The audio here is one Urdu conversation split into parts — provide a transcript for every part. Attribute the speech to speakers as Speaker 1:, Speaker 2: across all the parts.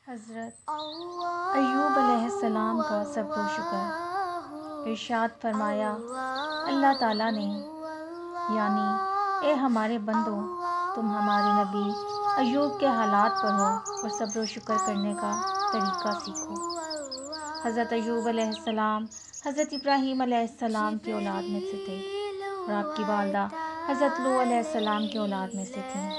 Speaker 1: حضرت ایوب علیہ السلام کا صبر و شکر۔ ارشاد فرمایا اللہ تعالیٰ نے، یعنی اے ہمارے بندوں، تم ہمارے نبی ایوب کے حالات پر ہو اور صبر و شکر کرنے کا طریقہ سیکھو۔ حضرت ایوب علیہ السلام حضرت ابراہیم علیہ السلام کی اولاد میں سے تھے، اور آپ کی والدہ حضرت لوط علیہ السلام کی اولاد میں سے تھیں،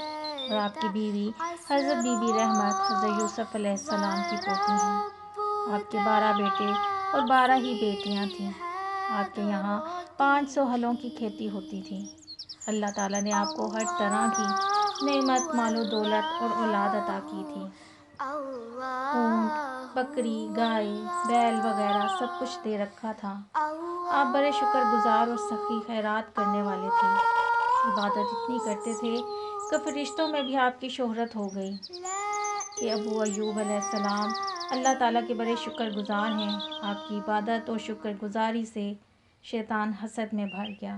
Speaker 1: اور آپ کی بیوی حضرت بی بی رحمت حضرت یوسف علیہ السلام کی پوتی ہیں۔ آپ کے 12 بیٹے اور 12 ہی بیٹیاں تھیں۔ آپ کے یہاں 500 ہلوں کی کھیتی ہوتی تھی۔ اللہ تعالیٰ نے آپ کو ہر طرح کی نعمت، مال و دولت اور اولاد عطا کی تھی۔ اونٹ، بکری، گائے، بیل وغیرہ سب کچھ دے رکھا تھا۔ آپ بڑے شکر گزار اور سخی خیرات کرنے والے تھے۔ عبادت اتنی کرتے تھے کہ فرشتوں میں بھی آپ کی شہرت ہو گئی کہ ابو ایوب علیہ السلام اللہ تعالیٰ کے بڑے شکر گزار ہیں۔ آپ کی عبادت اور شکر گزاری سے شیطان حسد میں بھر گیا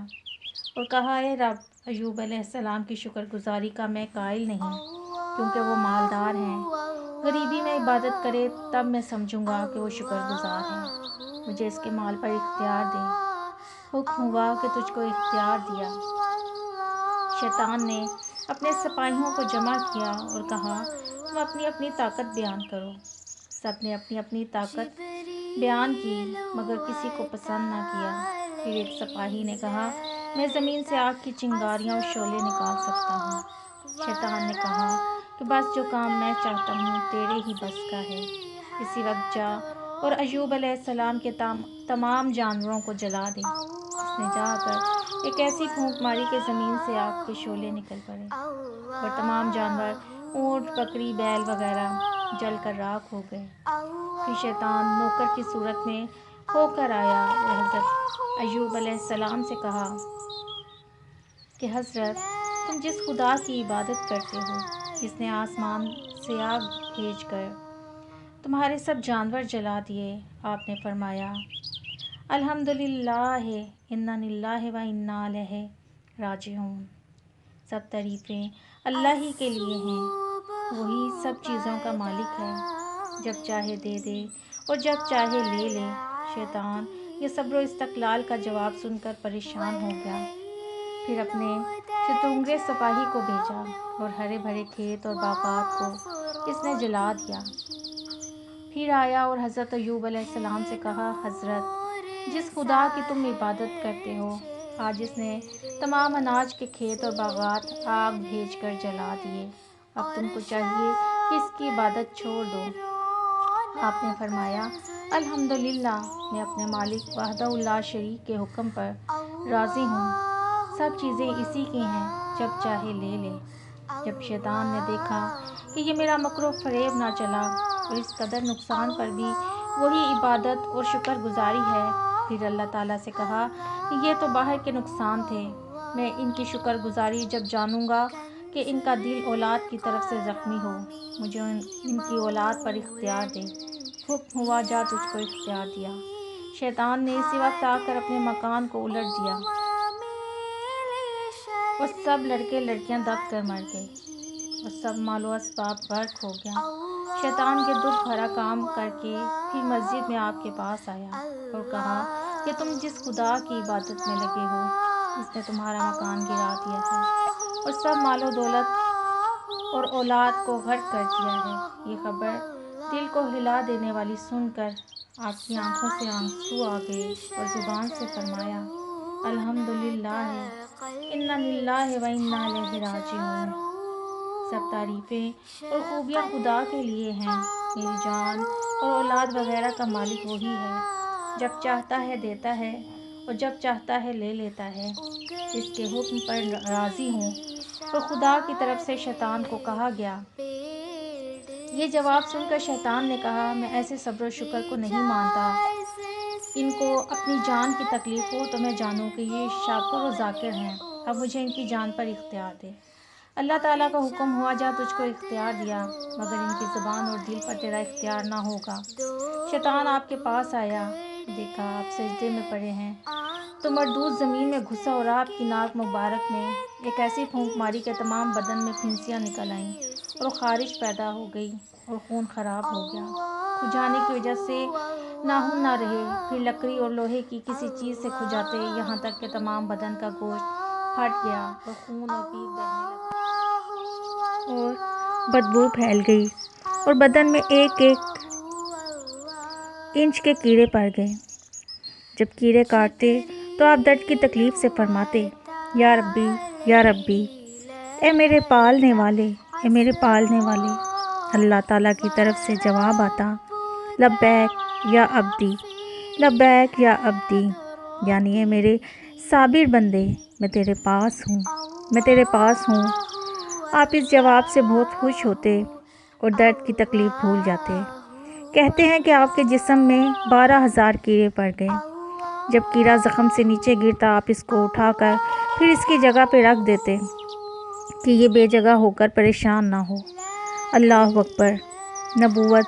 Speaker 1: اور کہا، اے رب، ایوب علیہ السلام کی شکر گزاری کا میں قائل نہیں، کیونکہ وہ مالدار ہیں۔ غریبی میں عبادت کرے تب میں سمجھوں گا کہ وہ شکر گزار ہے۔ مجھے اس کے مال پر اختیار دے۔ حکم ہوا کہ تجھ کو اختیار دیا۔ شیطان نے اپنے سپاہیوں کو جمع کیا اور کہا، تم اپنی اپنی طاقت بیان کرو۔ سب نے اپنی اپنی طاقت بیان کی، مگر کسی کو پسند نہ کیا۔ پھر ایک سپاہی نے کہا، میں زمین سے آگ کی چنگاریاں اور شعلے نکال سکتا ہوں۔ شیطان نے کہا کہ بس جو کام میں چاہتا ہوں تیرے ہی بس کا ہے۔ اسی وقت جا اور ایوب علیہ السلام کے تمام جانوروں کو جلا دے۔ اس نے جا کر ایک ایسی پھونک ماری کہ زمین سے آگ کے شعلے نکل پڑے اور تمام جانور، اونٹ، بکری، بیل وغیرہ جل کر راکھ ہو گئے۔ پھر شیطان نوکر کی صورت میں ہو کر آیا اور حضرت ایوب علیہ السلام سے کہا کہ حضرت، تم جس خدا کی عبادت کرتے ہو، جس نے آسمان سے آگ بھیج کر تمہارے سب جانور جلا دیے، آپ نے فرمایا، الحمدللہ انا للہ و انا الیہ راجعون۔ سب تعریفیں اللہ ہی کے لیے ہیں، وہی سب چیزوں کا مالک ہے، جب چاہے دے دے اور جب چاہے لے لے۔ شیطان یہ صبر و استقلال کا جواب سن کر پریشان ہو گیا۔ پھر اپنے شترنگے سپاہی کو بھیجا اور ہرے بھرے کھیت اور باغات کو اس نے جلا دیا۔ پھر آیا اور حضرت ایوب علیہ السلام سے کہا، حضرت، جس خدا کی تم عبادت کرتے ہو، آج اس نے تمام اناج کے کھیت اور باغات آگ بھیج کر جلا دیے۔ اب تم کو چاہیے کہ اس کی عبادت چھوڑ دو۔ آپ نے فرمایا، الحمدللہ، میں اپنے مالک وحدہ لا شریک کے حکم پر راضی ہوں۔ سب چیزیں اسی کی ہیں، جب چاہے لے لے۔ جب شیطان نے دیکھا کہ یہ میرا مکر و فریب نہ چلا اور اس قدر نقصان پر بھی وہی عبادت اور شکر گزاری ہے، پھر اللہ تعالیٰ سے کہا کہ یہ تو باہر کے نقصان تھے، میں ان کی شکر گزاری جب جانوں گا کہ ان کا دل اولاد کی طرف سے زخمی ہو، مجھے ان کی اولاد پر اختیار دے۔ حکم ہوا، جا تجھ کو اختیار دیا۔ شیطان نے اسی وقت آ کر اپنے مکان کو الٹ دیا اور سب لڑکے لڑکیاں دب کر مر گئے اور سب مال و اسباب غرق ہو گیا۔ شیطان یہ دکھ بھرا کام کر کے پھر مسجد میں آپ کے پاس آیا اور کہا کہ تم جس خدا کی عبادت میں لگے ہو، اس نے تمہارا مکان گرا دیا ہے اور سب مال و دولت اور اولاد کو غرق کر دیا ہے۔ یہ خبر دل کو ہلا دینے والی سن کر آپ کی آنکھوں سے آنسو آ گئے اور زبان سے فرمایا، الحمدللہ انا للہ و انا الیہ راجعون۔ سب تعریفیں اور خوبیاں خدا کے لیے ہیں، میری جان اور اولاد وغیرہ کا مالک وہی ہے، جب چاہتا ہے دیتا ہے اور جب چاہتا ہے لے لیتا ہے۔ جس کے حکم پر راضی ہوں۔ اور خدا کی طرف سے شیطان کو کہا گیا۔ یہ جواب سن کر شیطان نے کہا، میں ایسے صبر و شکر کو نہیں مانتا۔ ان کو اپنی جان کی تکلیف ہو تو میں جانوں کہ یہ شاکر و ذاکر ہیں، اب مجھے ان کی جان پر اختیار دے۔ اللہ تعالیٰ کا حکم ہوا، جا تجھ کو اختیار دیا، مگر ان کی زبان اور دل پر تیرا اختیار نہ ہوگا۔ شیطان آپ کے پاس آیا، دیکھا آپ سجدے میں پڑے ہیں تو مردود زمین میں گھسا اور آپ کی ناک مبارک میں ایک ایسی پھونک ماری کہ تمام بدن میں پھنسیاں نکل آئیں اور خارش پیدا ہو گئی اور خون خراب ہو گیا۔ کھجانے کی وجہ سے ناخن نہ رہے، پھر لکڑی اور لوہے کی کسی چیز سے کھجاتے، یہاں تک کہ تمام بدن کا گوشت پھٹ گیا اور خون اور پیپ بہنے لگا اور بدبو پھیل گئی اور بدن میں ایک ایک انچ کے کیڑے پڑ گئے۔ جب کیڑے کاٹتے تو آپ درد کی تکلیف سے فرماتے، یا ربی یا ربی، اے میرے پالنے والے، اے میرے پالنے والے۔ اللہ تعالیٰ کی طرف سے جواب آتا، لبیک یا عبدی، لبیک یا عبدی، یعنی اے میرے صابر بندے، میں تیرے پاس ہوں، میں تیرے پاس ہوں۔ آپ اس جواب سے بہت خوش ہوتے اور درد کی تکلیف بھول جاتے۔ کہتے ہیں کہ آپ کے جسم میں 12,000 کیڑے پڑ گئے۔ جب کیڑا زخم سے نیچے گرتا، آپ اس کو اٹھا کر پھر اس کی جگہ پہ رکھ دیتے کہ یہ بے جگہ ہو کر پریشان نہ ہو۔ اللہ اکبر، نبوت،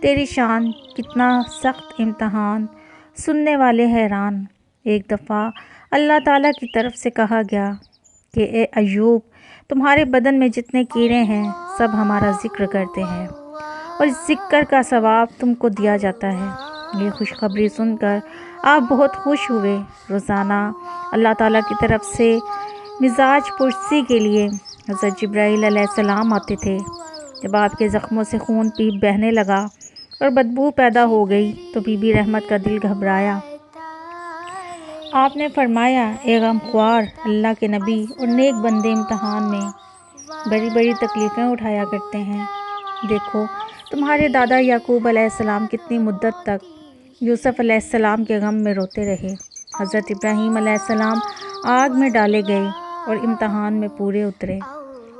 Speaker 1: تیری شان، کتنا سخت امتحان، سننے والے حیران۔ ایک دفعہ اللہ تعالیٰ کی طرف سے کہا گیا کہ اے ایوب، تمہارے بدن میں جتنے کیڑے ہیں سب ہمارا ذکر کرتے ہیں اور اس ذکر کا ثواب تم کو دیا جاتا ہے۔ یہ خوشخبری سن کر آپ بہت خوش ہوئے۔ روزانہ اللہ تعالیٰ کی طرف سے مزاج پرسی کے لیے حضرت جبرائیل علیہ السلام آتے تھے۔ جب آپ کے زخموں سے خون پیپ بہنے لگا اور بدبو پیدا ہو گئی تو بی بی رحمت کا دل گھبرایا۔ آپ نے فرمایا، اے غمخوار اللہ کے نبی اور نیک بندے امتحان میں بڑی بڑی تکلیفیں اٹھایا کرتے ہیں۔ دیکھو تمہارے دادا یعقوب علیہ السلام کتنی مدت تک یوسف علیہ السلام کے غم میں روتے رہے۔ حضرت ابراہیم علیہ السلام آگ میں ڈالے گئے اور امتحان میں پورے اترے۔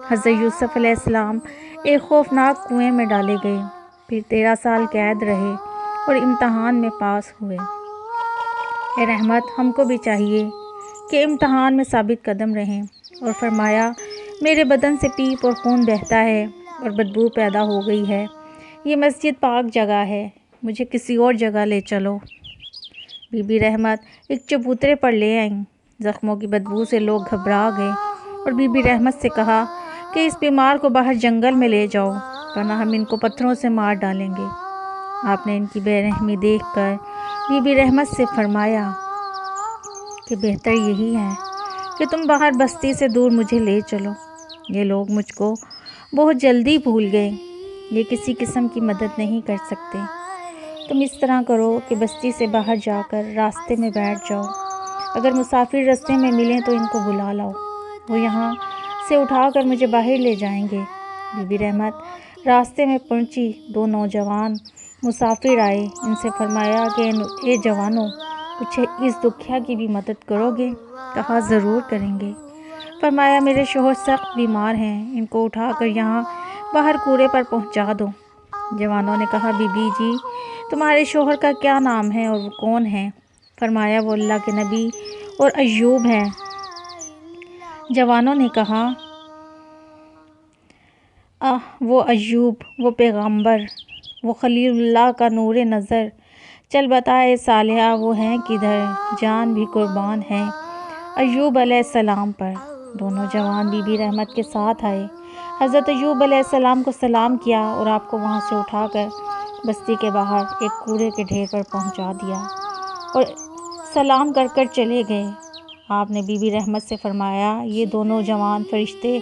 Speaker 1: حضرت یوسف علیہ السلام ایک خوفناک کنویں میں ڈالے گئے، پھر 13 سال قید رہے اور امتحان میں پاس ہوئے۔ اے رحمت، ہم کو بھی چاہیے کہ امتحان میں ثابت قدم رہیں۔ اور فرمایا، میرے بدن سے پیپ اور خون بہتا ہے اور بدبو پیدا ہو گئی ہے۔ یہ مسجد پاک جگہ ہے، مجھے کسی اور جگہ لے چلو۔ بی بی رحمت ایک چبوترے پر لے آئیں۔ زخموں کی بدبو سے لوگ گھبرا گئے اور بی بی رحمت سے کہا کہ اس بیمار کو باہر جنگل میں لے جاؤ ورنہ ہم ان کو پتھروں سے مار ڈالیں گے۔ آپ نے ان کی بے رحمی دیکھ کر بی بی رحمت سے فرمایا کہ بہتر یہی ہے کہ تم باہر بستی سے دور مجھے لے چلو۔ یہ لوگ مجھ کو بہت جلدی بھول گئے، یہ کسی قسم کی مدد نہیں کر سکتے۔ تم اس طرح کرو کہ بستی سے باہر جا کر راستے میں بیٹھ جاؤ، اگر مسافر راستے میں ملیں تو ان کو بلا لاؤ، وہ یہاں سے اٹھا کر مجھے باہر لے جائیں گے۔ بی بی رحمت راستے میں پہنچی، 2 نوجوان مسافر آئے، ان سے فرمایا کہ اے جوانوں، کچھ اس دکھیا کی بھی مدد کرو گے؟ کہا ضرور کریں گے۔ فرمایا، میرے شوہر سخت بیمار ہیں، ان کو اٹھا کر یہاں باہر کوڑے پر پہنچا دو۔ جوانوں نے کہا، بی بی جی تمہارے شوہر کا کیا نام ہے اور وہ کون ہیں؟ فرمایا، وہ اللہ کے نبی اور ایوب ہیں۔ جوانوں نے کہا، وہ ایوب، وہ پیغمبر، وہ خلیل اللہ کا نور نظر، چل بتائے صالحہ وہ ہیں کدھر، جان بھی قربان ہے ایوب علیہ السلام پر۔ دونوں جوان بی بی رحمت کے ساتھ آئے، حضرت ایوب علیہ السلام کو سلام کیا اور آپ کو وہاں سے اٹھا کر بستی کے باہر ایک کوڑے کے ڈھیر پر پہنچا دیا اور سلام کر کر چلے گئے۔ آپ نے بی بی رحمت سے فرمایا، یہ دونوں جوان فرشتے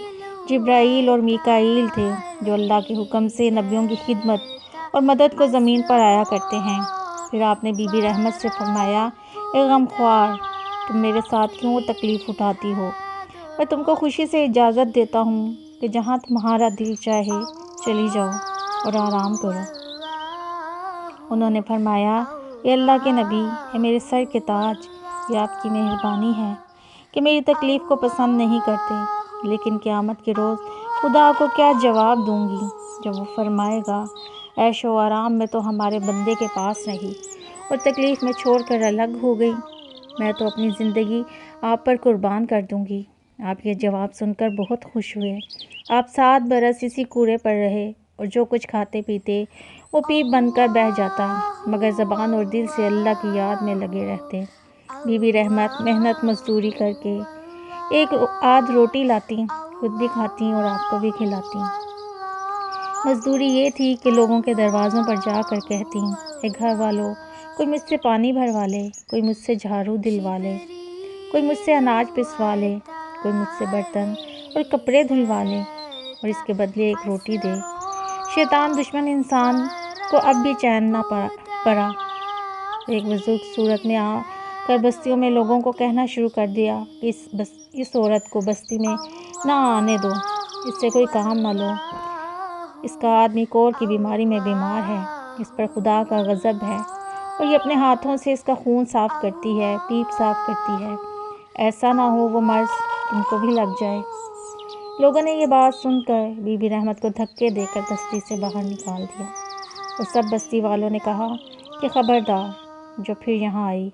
Speaker 1: جبرائیل اور میکائیل تھے جو اللہ کے حکم سے نبیوں کی خدمت اور مدد کو زمین پر آیا کرتے ہیں۔ پھر آپ نے بی بی رحمت سے فرمایا، اے غمخوار، تم میرے ساتھ کیوں تکلیف اٹھاتی ہو؟ میں تم کو خوشی سے اجازت دیتا ہوں کہ جہاں تمہارا دل چاہے چلی جاؤ اور آرام کرو۔ انہوں نے فرمایا، اے اللہ کے نبی، اے میرے سر کے تاج، یہ آپ کی مہربانی ہے کہ میری تکلیف کو پسند نہیں کرتے، لیکن قیامت کے روز خدا کو کیا جواب دوں گی جب وہ فرمائے گا، عیش و آرام میں تو ہمارے بندے کے پاس رہی اور تکلیف میں چھوڑ کر الگ ہو گئی، میں تو اپنی زندگی آپ پر قربان کر دوں گی۔ آپ یہ جواب سن کر بہت خوش ہوئے۔ آپ 7 برس اسی کوڑے پر رہے اور جو کچھ کھاتے پیتے وہ پیپ بن کر بہہ جاتا، مگر زبان اور دل سے اللہ کی یاد میں لگے رہتے۔ بی بی رحمت محنت مزدوری کر کے ایک آدھ روٹی لاتی، خود بھی کھاتی اور آپ کو بھی کھلاتی۔ مزدوری یہ تھی کہ لوگوں کے دروازوں پر جا کر کہتی، اے گھر والوں، کوئی مجھ سے پانی بھروا لے، کوئی مجھ سے جھاڑو دلوا لے، کوئی مجھ سے اناج پسوا لے، کوئی مجھ سے برتن اور کپڑے دھلوا لے اور اس کے بدلے ایک روٹی دے۔ شیطان دشمن انسان کو اب بھی چین نہ پڑا۔ ایک بزرگ صورت میں آ کر بستیوں میں لوگوں کو کہنا شروع کر دیا کہ اس عورت کو بستی میں نہ آنے دو، اس سے کوئی کام نہ لو، اس کا آدمی کور کی بیماری میں بیمار ہے، اس پر خدا کا غضب ہے اور یہ اپنے ہاتھوں سے اس کا خون صاف کرتی ہے، پیپ صاف کرتی ہے، ایسا نہ ہو وہ مرض تم کو بھی لگ جائے۔ لوگوں نے یہ بات سن کر بی بی رحمت کو دھکے دے کر بستی سے باہر نکال دیا اور سب بستی والوں نے کہا کہ خبردار جو پھر یہاں آئی۔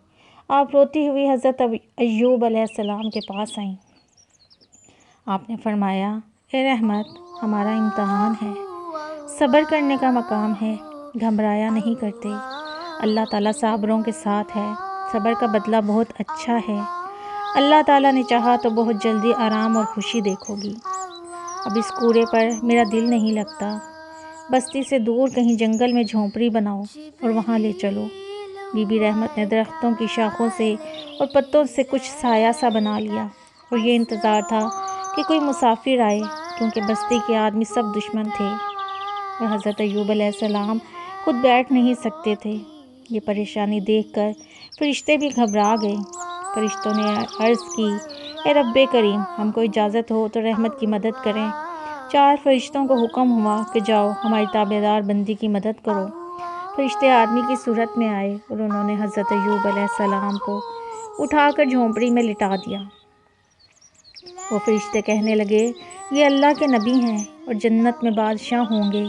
Speaker 1: آپ روتی ہوئی حضرت ایوب علیہ السلام کے پاس آئیں۔ آپ نے فرمایا، اے رحمت، ہمارا امتحان ہے، صبر کرنے کا مقام ہے، گھبرایا نہیں کرتے، اللہ تعالیٰ صابروں کے ساتھ ہے، صبر کا بدلہ بہت اچھا ہے، اللہ تعالیٰ نے چاہا تو بہت جلدی آرام اور خوشی دیکھو گی۔ اب اس کوڑے پر میرا دل نہیں لگتا، بستی سے دور کہیں جنگل میں جھونپڑی بناؤ اور وہاں لے چلو۔ بی بی رحمت نے درختوں کی شاخوں سے اور پتوں سے کچھ سایہ سا بنا لیا اور یہ انتظار تھا کہ کوئی مسافر آئے، کیونکہ بستی کے آدمی سب دشمن تھے اور حضرت ایوب علیہ السلام خود بیٹھ نہیں سکتے تھے۔ یہ پریشانی دیکھ کر فرشتے بھی گھبرا گئے۔ فرشتوں نے عرض کی، اے رب کریم، ہم کو اجازت ہو تو رحمت کی مدد کریں۔ 4 فرشتوں کو حکم ہوا کہ جاؤ ہماری تابعدار بندی کی مدد کرو۔ فرشتے آدمی کی صورت میں آئے اور انہوں نے حضرت ایوب علیہ السلام کو اٹھا کر جھونپڑی میں لٹا دیا۔ وہ فرشتے کہنے لگے، یہ اللہ کے نبی ہیں اور جنت میں بادشاہ ہوں گے،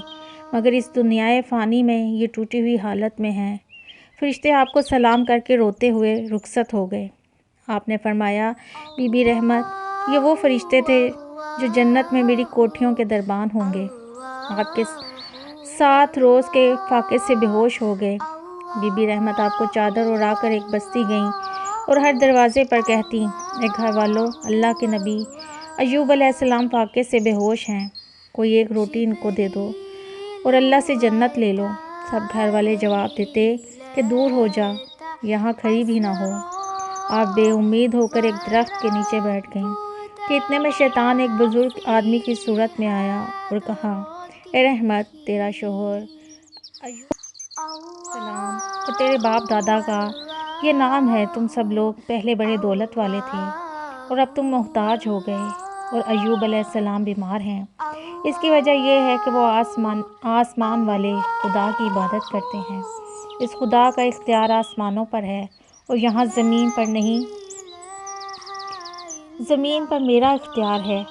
Speaker 1: مگر اس دنیائے فانی میں یہ ٹوٹی ہوئی حالت میں ہیں۔ فرشتے آپ کو سلام کر کے روتے ہوئے رخصت ہو گئے۔ آپ نے فرمایا، بی بی رحمت، یہ وہ فرشتے تھے جو جنت میں میری کوٹھیوں کے دربان ہوں گے۔ آپ کے 7 روز کے فاقے سے بے ہوش ہو گئے۔ بی بی رحمت آپ کو چادر اڑا کر ایک بستی گئیں اور ہر دروازے پر کہتی، اے گھر والوں، اللہ کے نبی ایوب علیہ السلام فاقے سے بے ہوش ہیں، کوئی ایک روٹی ان کو دے دو اور اللہ سے جنت لے لو۔ سب گھر والے جواب دیتے کہ دور ہو جا، یہاں کھڑی بھی نہ ہو۔ آپ بے امید ہو کر ایک درخت کے نیچے بیٹھ گئیں کہ اتنے میں شیطان ایک بزرگ آدمی کی صورت میں آیا اور کہا، اے رحمت، تیرا شوہر ایوب السلام اور تیرے باپ دادا کا یہ نام ہے، تم سب لوگ پہلے بڑے دولت والے تھے اور اب تم محتاج ہو گئے اور ایوب علیہ السلام بیمار ہیں۔ اس کی وجہ یہ ہے کہ وہ آسمان والے خدا کی عبادت کرتے ہیں۔ اس خدا کا اختیار آسمانوں پر ہے اور یہاں زمین پر نہیں، زمین پر میرا اختیار ہے،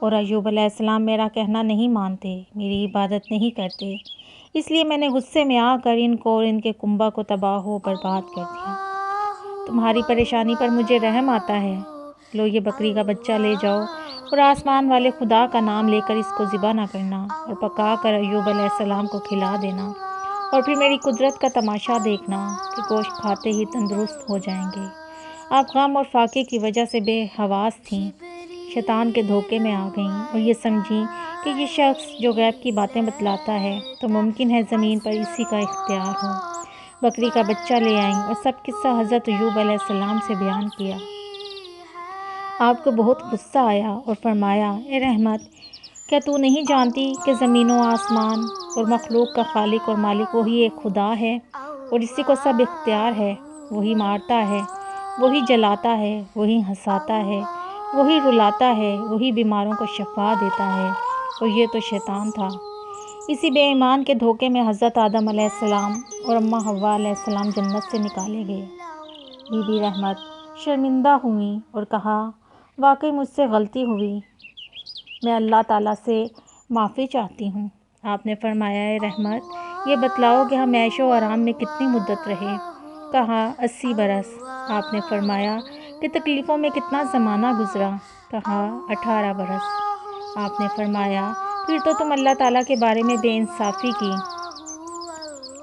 Speaker 1: اور ایوب علیہ السلام میرا کہنا نہیں مانتے، میری عبادت نہیں کرتے، اس لیے میں نے غصے میں آ کر ان کو اور ان کے کنبہ کو تباہ و برباد کر دیا۔ تمہاری پریشانی پر مجھے رحم آتا ہے، لو یہ بکری کا بچہ لے جاؤ اور آسمان والے خدا کا نام لے کر اس کو ذبح نہ کرنا اور پکا کر ایوب علیہ السلام کو کھلا دینا، اور پھر میری قدرت کا تماشا دیکھنا کہ گوشت کھاتے ہی تندرست ہو جائیں گے۔ آپ غم اور فاقے کی وجہ سے بے حواس تھیں، شیطان کے دھوکے میں آ گئیں اور یہ سمجھیں کہ یہ شخص جو غیب کی باتیں بتلاتا ہے تو ممکن ہے زمین پر اسی کا اختیار ہو۔ بکری کا بچہ لے آئیں اور سب قصہ حضرت ایوب علیہ السلام سے بیان کیا۔ آپ کو بہت غصہ آیا اور فرمایا، اے رحمت، کیا تو نہیں جانتی کہ زمین و آسمان اور مخلوق کا خالق اور مالک وہی ایک خدا ہے اور اسی کو سب اختیار ہے، وہی مارتا ہے، وہی جلاتا ہے، وہی ہنساتا ہے، وہی رلاتا ہے، وہی بیماروں کو شفا دیتا ہے، اور یہ تو شیطان تھا۔ اسی بے ایمان کے دھوکے میں حضرت آدم علیہ السلام اور اماں حوا علیہ السلام جنت سے نکالے گئے۔ بی بی رحمت شرمندہ ہوئیں اور کہا، واقعی مجھ سے غلطی ہوئی، میں اللہ تعالیٰ سے معافی چاہتی ہوں۔ آپ نے فرمایا، اے رحمت، یہ بتلاؤ کہ ہم عیش و آرام میں کتنی مدت رہے؟ کہا، 80 برس۔ آپ نے فرمایا کہ تکلیفوں میں کتنا زمانہ گزرا؟ کہا، 18 برس۔ آپ نے فرمایا، پھر تو تم اللہ تعالیٰ کے بارے میں بے انصافی کی،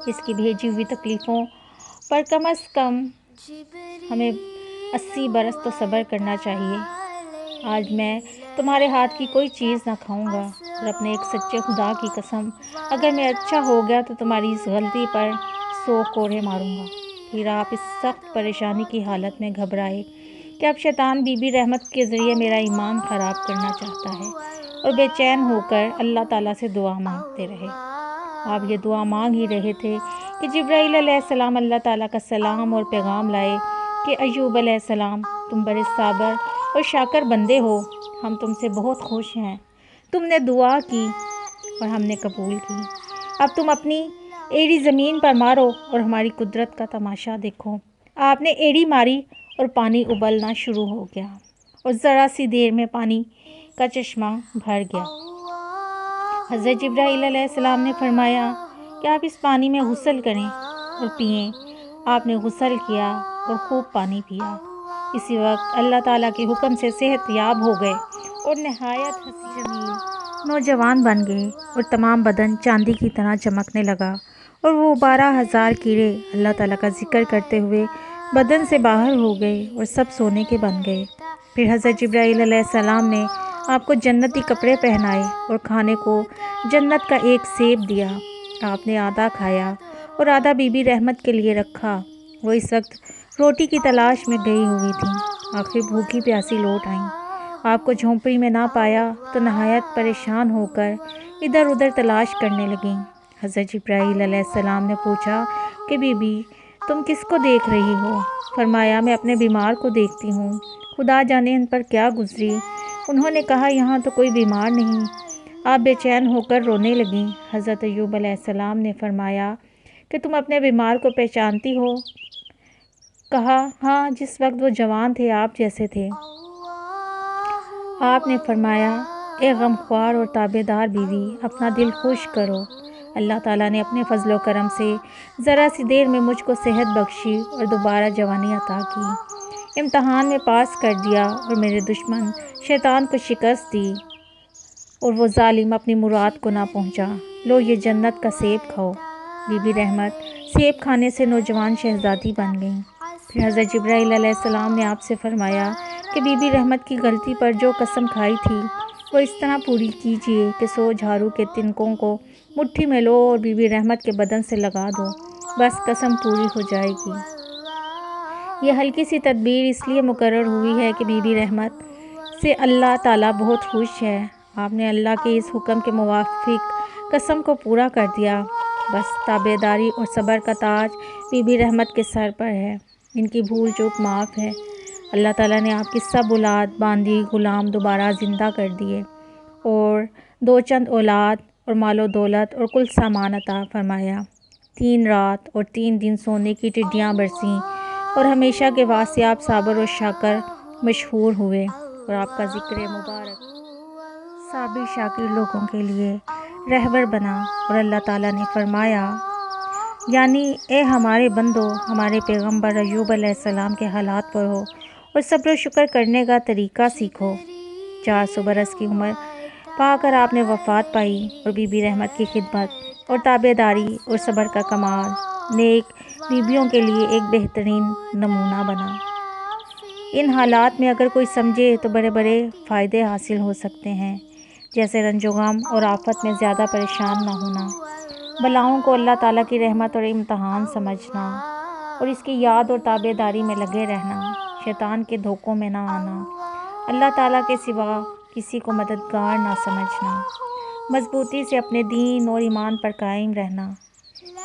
Speaker 1: اس کی بھیجی ہوئی تکلیفوں پر کم از کم ہمیں 80 برس تو صبر کرنا چاہیے۔ آج میں تمہارے ہاتھ کی کوئی چیز نہ کھاؤں گا، اور اپنے ایک سچے خدا کی قسم، اگر میں اچھا ہو گیا تو تمہاری اس غلطی پر 100 کوڑے ماروں گا۔ پھر آپ اس سخت پریشانی کی حالت میں گھبرائے کہ اب شیطان بی بی رحمت کے ذریعے میرا ایمان خراب کرنا چاہتا ہے، اور بے چین ہو کر اللہ تعالیٰ سے دعا مانگتے رہے۔ آپ یہ دعا مانگ ہی رہے تھے کہ جبرائیل علیہ السلام اللہ تعالیٰ کا سلام اور پیغام لائے کہ ایوب علیہ السلام، تم بڑے صابر اور شاکر بندے ہو، ہم تم سے بہت خوش ہیں، تم نے دعا کی اور ہم نے قبول کی۔ اب تم اپنی ایڑی زمین پر مارو اور ہماری قدرت کا تماشا دیکھو۔ آپ نے ایڑی ماری اور پانی ابلنا شروع ہو گیا، اور ذرا سی دیر میں پانی کا چشمہ بھر گیا۔ حضرت جبرائیل علیہ السلام نے فرمایا کہ آپ اس پانی میں غسل کریں اور پئیں۔ آپ نے غسل کیا اور خوب پانی پیا۔ اسی وقت اللہ تعالیٰ کے حکم سے صحت یاب ہو گئے اور نہایت حسین جمیل نوجوان بن گئے، اور تمام بدن چاندی کی طرح چمکنے لگا، اور وہ 12,000 کیڑے اللہ تعالیٰ کا ذکر کرتے ہوئے بدن سے باہر ہو گئے اور سب سونے کے بن گئے۔ پھر حضرت جبرائیل علیہ السلام نے آپ کو جنتی کپڑے پہنائے اور کھانے کو جنت کا ایک سیب دیا۔ آپ نے آدھا کھایا اور آدھا بی بی رحمت کے لیے رکھا۔ وہ اس وقت روٹی کی تلاش میں گئی ہوئی تھیں، آخر بھوکی پیاسی لوٹ آئیں۔ آپ کو جھونپڑی میں نہ پایا تو نہایت پریشان ہو کر ادھر ادھر تلاش کرنے لگیں۔ حضرت جبرائیل علیہ السلام نے پوچھا کہ بی بی تم کس کو دیکھ رہی ہو؟ فرمایا میں اپنے بیمار کو دیکھتی ہوں، خدا جانے ان پر کیا گزری۔ انہوں نے کہا یہاں تو کوئی بیمار نہیں۔ آپ بے چین ہو کر رونے لگیں۔ حضرت ایوب علیہ السلام نے فرمایا کہ تم اپنے بیمار کو پہچانتی ہو؟ کہا ہاں، جس وقت وہ جوان تھے آپ جیسے تھے۔ آپ نے فرمایا اے غمخوار اور تابع دار بیوی، اپنا دل خوش کرو، اللہ تعالیٰ نے اپنے فضل و کرم سے ذرا سی دیر میں مجھ کو صحت بخشی اور دوبارہ جوانی عطا کی، امتحان میں پاس کر دیا اور میرے دشمن شیطان کو شکست دی، اور وہ ظالم اپنی مراد کو نہ پہنچا۔ لو یہ جنت کا سیب کھاؤ۔ بی بی رحمت سیب کھانے سے نوجوان شہزادی بن گئیں۔ پھر حضرت جبرائیل علیہ السلام نے آپ سے فرمایا کہ بی بی رحمت کی غلطی پر جو قسم کھائی تھی وہ اس طرح پوری کیجیے کہ 100 جھاڑو کے تنکوں کو مٹھی میں لو اور بی بی رحمت کے بدن سے لگا دو، بس قسم پوری ہو جائے گی۔ یہ ہلکی سی تدبیر اس لیے مقرر ہوئی ہے کہ بی بی رحمت سے اللہ تعالیٰ بہت خوش ہے۔ آپ نے اللہ کے اس حکم کے موافق قسم کو پورا کر دیا، بس تابع داری اور صبر کا تاج بی بی رحمت کے سر پر ہے، ان کی بھول چوک معاف ہے۔ اللہ تعالیٰ نے آپ کی سب اولاد، باندی، غلام دوبارہ زندہ کر دیے، اور 2 چند اولاد اور مال و دولت اور کل سامان عطا فرمایا۔ 3 رات اور 3 دن سونے کی ٹڈیاں برسیں، اور ہمیشہ کے واسطے آپ صابر و شاکر مشہور ہوئے، اور آپ کا ذکر مبارک صابر شاکر لوگوں کے لیے رہبر بنا۔ اور اللہ تعالیٰ نے فرمایا یعنی اے ہمارے بندو، ہمارے پیغمبر ایوب علیہ السلام کے حالات پر ہو اور صبر و شکر کرنے کا طریقہ سیکھو۔ 400 برس کی عمر پا کر آپ نے وفات پائی، اور بی بی رحمت کی خدمت اور تابع داری اور صبر کا کمال نیک بیویوں کے لیے ایک بہترین نمونہ بنا۔ ان حالات میں اگر کوئی سمجھے تو بڑے بڑے فائدے حاصل ہو سکتے ہیں، جیسے رنج و غم اور آفت میں زیادہ پریشان نہ ہونا، بلاؤں کو اللہ تعالیٰ کی رحمت اور امتحان سمجھنا، اور اس کی یاد اور تابع داری میں لگے رہنا، شیطان کے دھوکوں میں نہ آنا، اللہ تعالیٰ کے سوا کسی کو مددگار نہ سمجھنا، مضبوطی سے اپنے دین اور ایمان پر قائم رہنا،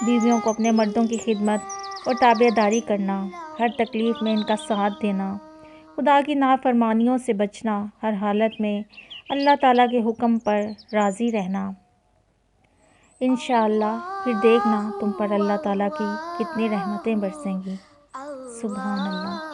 Speaker 1: بیویوں کو اپنے مردوں کی خدمت اور تابع داری کرنا، ہر تکلیف میں ان کا ساتھ دینا، خدا کی نافرمانیوں سے بچنا، ہر حالت میں اللہ تعالیٰ کے حکم پر راضی رہنا۔ انشاءاللہ پھر دیکھنا تم پر اللہ تعالیٰ کی کتنی رحمتیں برسیں گی۔ سبحان اللہ۔